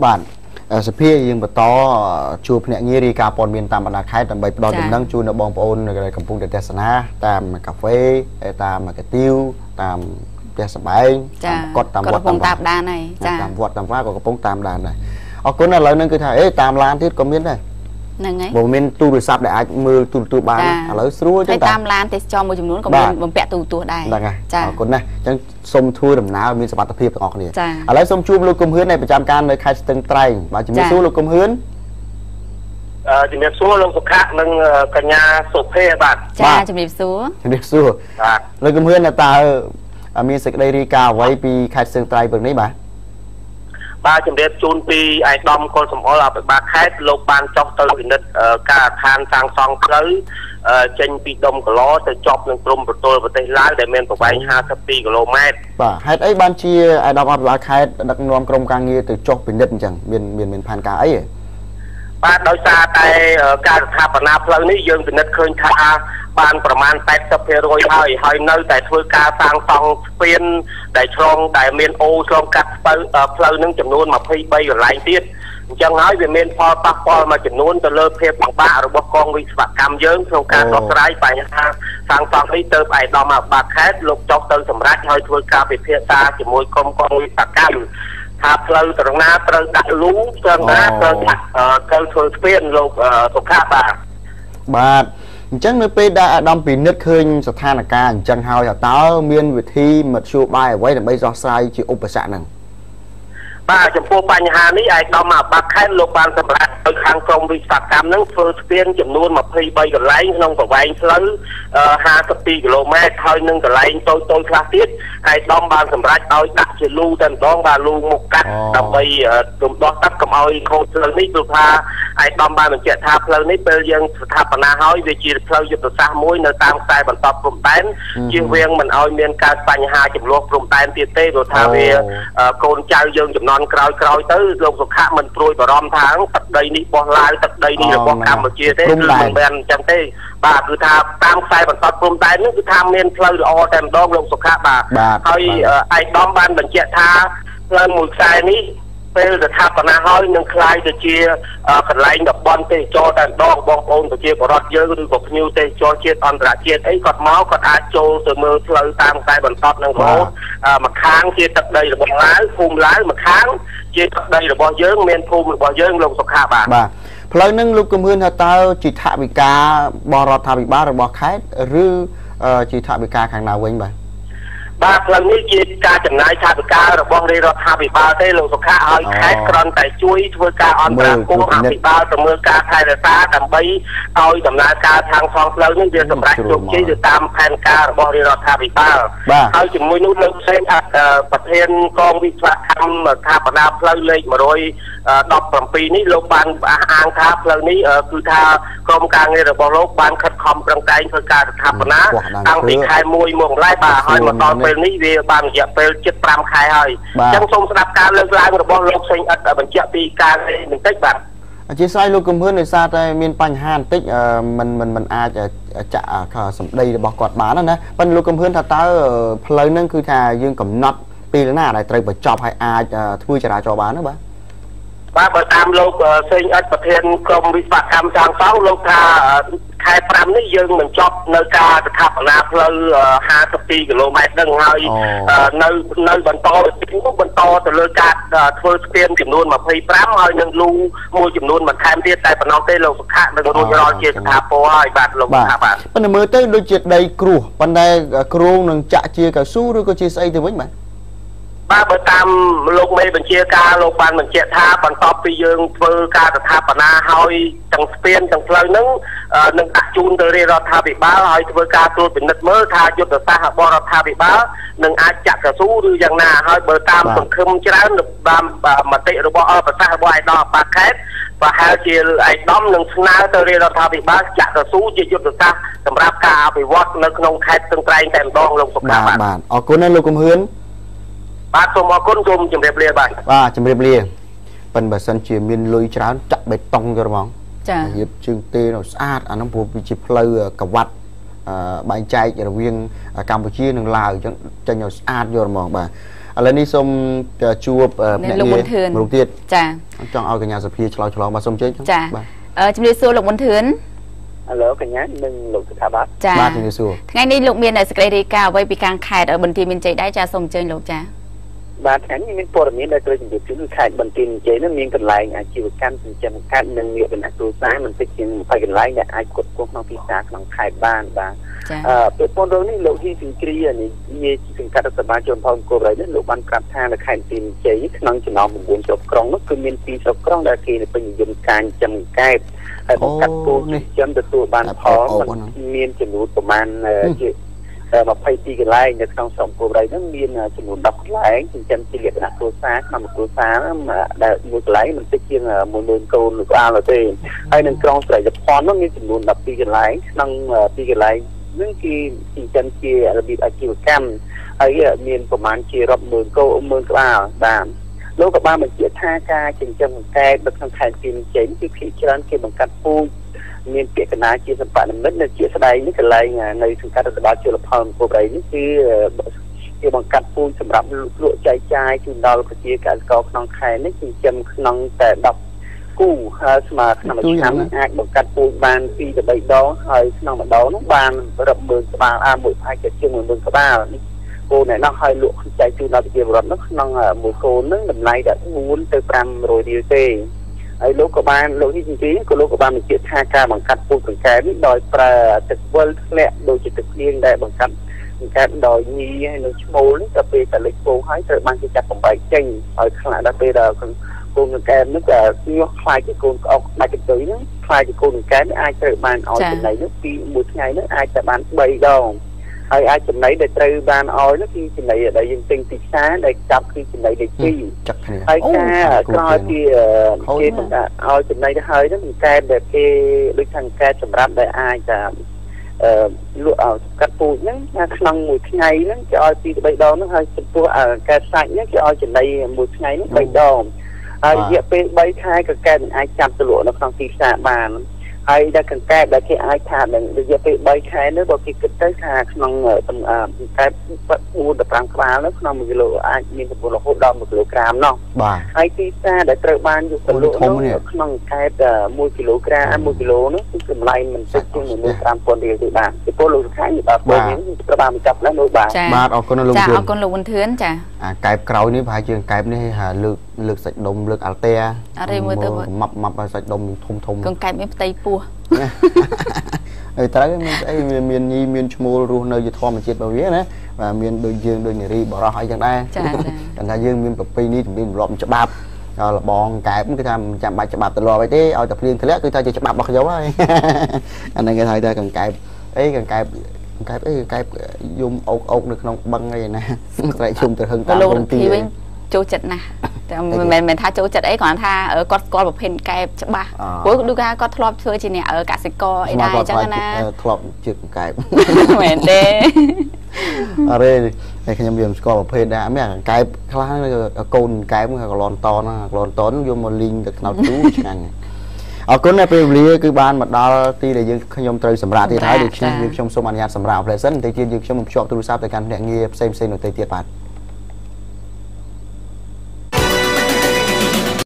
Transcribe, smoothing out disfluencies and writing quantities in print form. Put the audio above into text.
បាទសភាយើងបន្តជួបភ្នាក់ងាររាយការណ៍ព័ត៌មានតាមបណ្ដាខេត្តដើម្បីផ្ដល់ដំណឹងជូនដល់បងប្អូនកំពុងតែទស្សនាតាមកាហ្វេតាមកាទៀវតាមផ្ទះសម្បែងតាមកត់តាមវត្តតាមដានហើយតាមវត្តតាមវាក៏កំពុងតាមដានដែរអរគុណឥឡូវហ្នឹងគឺថាតាមឡានទៀតក៏មានដែរហ្នឹងហើយបើមានទូរស័ព្ទដែលអាចមើលទូរទស្សន៍បានឥឡូវស្រួលចឹងតាមឡានទេសចរមួយចំនួនក៏មានបំពាក់ទូរទស្សន៍ដែរហ្នឹងហើយអរគុណណាស់អញ្ចឹងសូមធ្វើដំណើរមានសុវត្ថិភាពទាំងអស់គ្នាឥឡូវសូមជួបលោកគឹមហ៊ឿននៃប្រចាំការនៅខេត្តស្ទឹងត្រែងបាទជំរាបសួរលោកគឹមហ៊ឿនជំរាបសួរលោកសុខៈនិងកញ្ញាសុភេបាទចាជំរាបសួរបាទលោកគឹមហ៊ឿនតើមានសេចក្តីរាយការណ៍អ្វីពីខេត្តស្ទឹងត្រែងព្រឹកនេះបាទជំរាបជូនពីឯកឧត្តមកុលសំអល់អភិបាលខេត្តលោកបានចុះទៅពិនិត្យការដ្ឋានសាងសង់ផ្លូវចេញពីដុំកឡទៅចប់នឹងព្រំប្រទល់ប្រទេសឡាវដែលមានប្រវែង52គីឡូម៉ែត្របាទហេតុអីបានជាឯកឧត្តមអភិបាលខេត្តដឹកនាំក្រុមការងារទៅចុះពិនិត្យអញ្ចឹងមានផែនការអីបាទដោយសារតែការស្ថាបនាផ្លូវនេះយើងពិនិត្យឃើញថាបានប្រមាណ 80% ហើយនៅតែធ្វើការសាងសង់ស្ពានដែលឆ្លងដែលមានអូរឆ្លងកាត់ផ្លូវនឹងចំនួន23កន្លែងទៀតអញ្ចឹងហើយវាមានផលប៉ះពាល់មួយចំនួនទៅលើភាពលំបាករបស់កងវិស្វកម្មយើងក្នុងការដោះស្រាយបញ្ហាសាងសង់នេះទៅឯកឧត្តមអភិបាលខេត្តលោកចុះទៅសម្រាប់ហើយធ្វើការពិភាក្សាជាមួយក្រុមកងវិស្វកម្មថាផ្លូវត្រង់ណាត្រូវដាក់លូត្រង់ណាត្រូវធ្វើស្ពានលោកសុខៈបាទអញ្ចឹងនៅពេលដែលអាដាមពិនិត្យឃើញស្ថានភាពអញ្ចឹងហើយតើមានវិធីមធ្យោបាយអ្វីដើម្បីដោះស្រាយជាឧបសគ្គហ្នឹងបាទចំពោះបញ្ហានេះឯកឧត្តមអភិបាលខេត្តលោកបានសម្រាប់ឲ្យខាងក្រមវិស្វកម្មហ្នឹងធ្វើស្ពានចំនួន23កន្លែងក្នុងប្រវែងផ្លូវ52គីឡូម៉ែត្រហើយនឹងកន្លែងតូចខ្លះទៀតឯកឧត្តមបានសម្រាប់ឲ្យដាក់ជាលូតែម្ដងបាទលូមុខកាត់ដើម្បីរំដោះទឹកកុំឲ្យខូចផ្លូវនេះព្រោះថាឯកឧត្តមបានបញ្ជាក់ថាផ្លូវនេះពេលយើងស្ថាបនាហើយវាជាផ្លូវយុទ្ធសាស្ត្រមួយនៅតាមខ្សែបន្តព្រំដែនជៀសវាងមិនឲ្យមានការបញ្ហាចំនួនព្រំដែនទៀតទេព្រោះថាវាកូនចៅយើងចំនួនក្រោយទៅលោកសុខៈមិនព្រួយបារម្ភថាទឹកដីនេះបោះឡាវទឹកដីនេះរបស់កម្ពុជាទេគឺមិនមែនអញ្ចឹងទេបាទគឺថាតាមខ្សែបន្តព្រំដែននេះគឺថាមានផ្លូវល្អតែម្ដងលោកសុខៈបាទហើយឯកឧត្តមបានបញ្ជាក់ថាផ្លូវមួយខ្សែនេះពេលស្ថាបនាហើយនឹងคล้ายទៅជាកន្លែងតំបន់ទេសចរតែម្ដងបងប្អូនប្រជាពលរដ្ឋយើងឬក៏ភ្ញៀវទេសចរជាតិអន្តរជាតិអីគាត់មកគាត់អាចចូលទៅមើលផ្លូវតាមខ្សែបន្តនឹងរហូតម្ខាងជាទឹកដីរបស់ឡាវភូមិឡាវម្ខាងជាទឹកដីរបស់យើងមានភូមិរបស់យើងលោកសុខាបាទផ្លូវនឹងលោកគឹមហ៊ឿនថាតើជាថវិកាបរដ្ឋាភិបាលរបស់ខេត្តឬជាថវិកាខាងណាវិញបាទផ្លូវនេះជាការចំណាយថវិការបស់រាជរដ្ឋាភិបាលទេលោកសុខៈឲ្យខេត្តគ្រាន់តែជួយធ្វើការអន្តរាគមន៍អភិបាលទៅមើលការថែរក្សាដើម្បីឲ្យដំណើរការខាងផ្លូវនេះវាសម្រេចជោគជ័យទៅតាមផែនការរបស់រាជរដ្ឋាភិបាលហើយជាមួយនោះលោកផ្សេងប្រធានកងវិស្វកម្មស្ថាបនាផ្លូវលេខ117នេះលោកបានអះអាងថាផ្លូវនេះគឺថាក្រុមការងាររបស់លោកបានខិតខំប្រឹងប្រែងធ្វើការស្ថាបនាតាំងពីខែ1មកម្ល៉េះបាទហើយមកដល់ពេលនេះវាបានរយៈពេលជិត5ខែហើយអញ្ចឹងសូមស្ដាប់ការលើកឡើងរបស់លោកសេងអ៊ិតបញ្ជាក់ពីការនេះបន្តិចបាទអធិស្ឋានលោកគឹមហ៊ឿនដោយសារតែមានបញ្ហាបន្តិចមិនអាចចាក់សម្ដីរបស់គាត់បានណាប៉ុន្តែលោកគឹមហ៊ឿនថាតើផ្លូវហ្នឹងគឺថាយើងកំណត់ពេលណាដែលត្រូវបញ្ចប់ហើយអាចធ្វើចរាចរណ៍បានណាបាទបើតាមលោកសេងអ៊ិតប្រធានក្រុមវិស្វកម្មសាងសង់លោកថាខែ5នេះយើងបញ្ចប់នៅការស្ថាបនាផ្លូវ52គីឡូម៉ែត្រហ្នឹងហើយនៅបន្តទៅលើការធ្វើស្ពានចំនួន25ហើយនឹងលូមួយចំនួនបន្ថែមទៀតតែប៉ុណ្ណោះទេលោកសុខៈនឹងរួចរាល់ជាស្ថាពរហើយបាទលោកសុខៈបាទប៉ុន្តែមើលទៅដូចជាដីគ្រោះប៉ុន្តែគ្រោងនឹងចាក់ជាកៅស៊ូឬក៏ជាស្អីទៅវិញបាទបើតាមលោកមេបញ្ជាការលោកបានបញ្ជាក់ថាបន្ទាប់ពីយើងធ្វើការស្ថាបនាហើយទាំងស្ពានទាំងផ្លូវហ្នឹងនឹងដាក់ជូនទៅរាជរដ្ឋាភិបាលហើយធ្វើការត្រួតពិនិត្យមើលថាយុទ្ធសាស្ត្ររបស់រដ្ឋាភិបាលនឹងអាចចាក់កស៊ូឬយ៉ាងណាហើយបើតាមសង្ឃឹមច្រើនតាមមតិរបស់ប្រសាសន៍របស់ឯកឧត្តមអភិបាលខេត្តប្រហែលជាឯកឧត្តមនឹងស្នើទៅរាជរដ្ឋាភិបាលចាក់កស៊ូជាយុទ្ធសាស្ត្រសម្រាប់ការអភិវឌ្ឍនៅក្នុងខេត្តស្ទឹងត្រែងតែម្ដងលោកសុខាបាទអរគុណណាស់លោកគឹមហ៊ឿនបាទសូមអរគុណសូមជម្រាបលាបាទជម្រាបលាប៉ិនបើសិនជាមានលុយច្រើនចាក់បេតុងយកហ្មងចារៀបជើងទេនៅស្អាតអានោះព្រោះវាជាផ្លូវកវ៉ាត់បែងចែករវាងកម្ពុជានិងឡាវអញ្ចឹងចេញឲ្យស្អាតយកហ្មងបាទ ឥឡូវនេះសូមជួបអ្នកលោកមុនធឿនម្ដងទៀតចាចង់ឲ្យកញ្ញាសុភាឆ្លើយឆ្លងបាទសូមជើញចាជំរាបសួរលោកមុនធឿនឥឡូវកញ្ញានិងលោកស្ថាប័នចាបាទជំរាបសួរថ្ងៃនេះលោកមានសេចក្តីរាយការណ៍អ្វីពីខាងខេត្តបន្ទាយមានជ័យដែរចាសូមអញ្ជើញលោកចាបាទថ្ងៃនេះមានព័ត៌មានដែលត្រូវជម្រាបជូនគឺខេត្តបន្ទាយមានជ័យនោះមានកន្លែងអាជីវកម្មចិញ្ចឹមកាត់និងមានបណ្ដាគ្រួសារមិនតិចជាង20កន្លែងដែលអាចផ្គត់ផ្គង់ក្នុងទីផ្សារក្នុងខេត្តបានបាទពាក្យពន្ធរឿងនេះលោកហ៊ីសិង្គ្រីនេះជាសង្កាត់រដ្ឋបាលជនផងគោលនេះលោកបានប្រាប់ថានៅខេត្តបន្ទាយមានជ័យក្នុងចំណោម9ស្រុកក្រុងនោះគឺមាន2ស្រុកក្រុងដែលគេពេញនិយមការចិញ្ចឹមកែបហើយបង្កាត់ពូជចិញ្ចឹមទទួលបានផលមានចំនួនប្រមាណជា22កន្លែងនៅក្នុងស្រុកគោលនោះមានចំនួន10កន្លែងចិញ្ចឹមជាលក្ខណៈគ្រួសារក្នុងគ្រួសារដែលមួយកន្លែងមិនតិចជាង10000កូនលោកអាលទេហើយនៅក្រុងស្រីលភ័ណ្ឌនោះមានចំនួន12កន្លែងក្នុង2កន្លែងនឹងគេចិញ្ចឹមជារបៀបអាជីវកម្មហើយមានប្រមាណជារាប់ម៉ឺនកូន10000ក្បាលបាទលោកក៏បានបញ្ជាក់ថាការចិញ្ចឹមកែបនៅក្នុងខេត្តពីជ័យគឺភាគច្រើនគេបង្កាត់ពូជមានពាក្យកណាជាសម្បត្តិនិមិត្តនៅជាស្ដែងនេះកន្លែងនៅសង្កាត់រដ្ឋបាលជលផលគោលនេះគឺបង្កាត់ពូជសម្រាប់លក់ចែកចាយជូនដល់ប្រជាកសិករក្នុងខេត្តនេះចិញ្ចឹមក្នុងតែ10គូហើយស្មើក្នុងមួយឆ្នាំអាចបង្កាត់ពូជបាន2ទៅ3ដងហើយក្នុងមួយដងនោះបានរាប់ម៉ឺនក្បាលមួយផាច់ទៅជាង10000ក្បាលនេះគោណែនោះឲ្យលក់ចែកជូនដល់ប្រជាពលរដ្ឋនោះក្នុងមួយគោនឹងតម្លៃតែ4ទៅ500រៀលទេហើយលោកក៏បានលោកនេះទីក៏លោកក៏បានបញ្ជាក់ថាការបង្កាត់ពូជកង្កែបនេះដោយប្រើទឹកវិលធ្លាក់ដូចជាទឹកភ្លៀងដែលបង្កាត់កង្កែបដោយញីហើយនៅឈ្មោលនេះទៅពេលតែលេចពងហើយត្រូវបានគេចាប់បំបែកចេញហើយខ្លះដល់ពេលដល់កូនកង្កែបនេះក៏ញាស់ខ្លាយជាកូនក្អុកដាច់កន្ទុយហ្នឹងខ្លាយជាកូនកង្កែបនេះអាចត្រូវបានឲ្យចំណីនេះពីមួយថ្ងៃនេះអាចតែបាន3ដងហើយអាចចំណីដែលត្រូវបានឲ្យនោះគឺចំណីដែលយើងទិញពីផ្សារដែលចាប់គឺចំណីលេខ2ចាក់គ្នាហើយការក្រោយពីគេបង្កើតឲ្យចំណីទៅហើយនោះកែបដែលគេដូចថាកែបសម្រាប់ដែលអាចថាលក់ឲ្យកាត់ពូជហ្នឹងក្នុងមួយថ្ងៃហ្នឹងគេឲ្យ2ទៅ3ដងហ្នឹងហើយចំពោះកែបសាច់ហ្នឹងគេឲ្យចំណីមួយថ្ងៃហ្នឹង3ដងហើយរយៈពេល3ខែក៏កែបមិនអាចចាប់ទៅលក់នៅក្នុងទីផ្សារបានហើយដែលកង្កែបដែលគេអាចថានឹងរយៈពេល3ខែនោះបើគេគិតទៅថាក្នុងកង្កែប4ទៅ5ក្បាលនោះក្នុង1គីឡូអាចមានចំនួនរហូតដល់1គីឡូក្រាមនោះបាទហើយទីផ្សារដែលត្រូវបានយកទៅលក់ក្នុងកង្កែប1គីឡូក្រាម1គីឡូនោះគឺតម្លៃមិនតិចជាង15000រៀលទេបាទពីពលលោកខាងបាទពេលនេះត្រូវបានបញ្ចប់แล้วនោះបាទបាទអរគុណលោកចាអរគុណលោកវុនធឿនចាអាកែបក្រោយនេះប្រហែលជាកែបនេះលើកសាច់ដុំលើកអាល់តែអរិយមើលទៅម៉ាប់សាច់ដុំធំកង្កែបមានផ្ទៃពោះហើយត្រូវមានស្អីមានញីមានឈ្មោលរស់នៅជាធម្មជាតិរបស់វាណាបាទមានដូចយើងដូចនារីបរោះអីចឹងដែរតែថាយើងមានប្រពៃណីជំនាញរំលោភច្បាប់ដល់លបងកែបគឺថាមិនចាំបាច់ច្បាប់ទៅលាប់អីទេឲ្យតែភ្លៀងធ្លាក់គឺថាជាច្បាប់របស់ខ្ញុំហើយអាហ្នឹងគេហៅថាកង្កែបអីកង្កែបយំអុកនៅក្នុងបឹងអីណាស្រែកជុំទៅហឹងតាមរំទីវិញចូលចិត្តណាស់តែមិនមែនថាចូលចិត្តអីគ្រាន់ថាគាត់ស្គាល់ប្រភេទកែបច្បាស់ព្រោះដូចថាគាត់ធ្លាប់ធ្វើជាអ្នកកសិករអីដែរអញ្ចឹងណាធ្លាប់ជឿកែបមែនទេអរេតែខ្ញុំវាមិនស្គាល់ប្រភេទដែរមានកែបខ្លះកូនកែបកលន់តណាកលន់តយកមកលីងទៅថ្នោតជូរឆ្ងាញ់អរគុណដែលពេលវេលាគឺបានមកដល់ទីដែលខ្ញុំត្រូវសម្រាប់ទៀតហើយដូច្នេះខ្ញុំសូមអនុញ្ញាតសម្រាប់ផ្លែសិនតែទៀតយើងខ្ញុំនឹងភ្ជាប់ទូរស័ព្ទទៅកាន់ភ្នាក់ងារផ្សេងៗនៅទីទៀតបាទ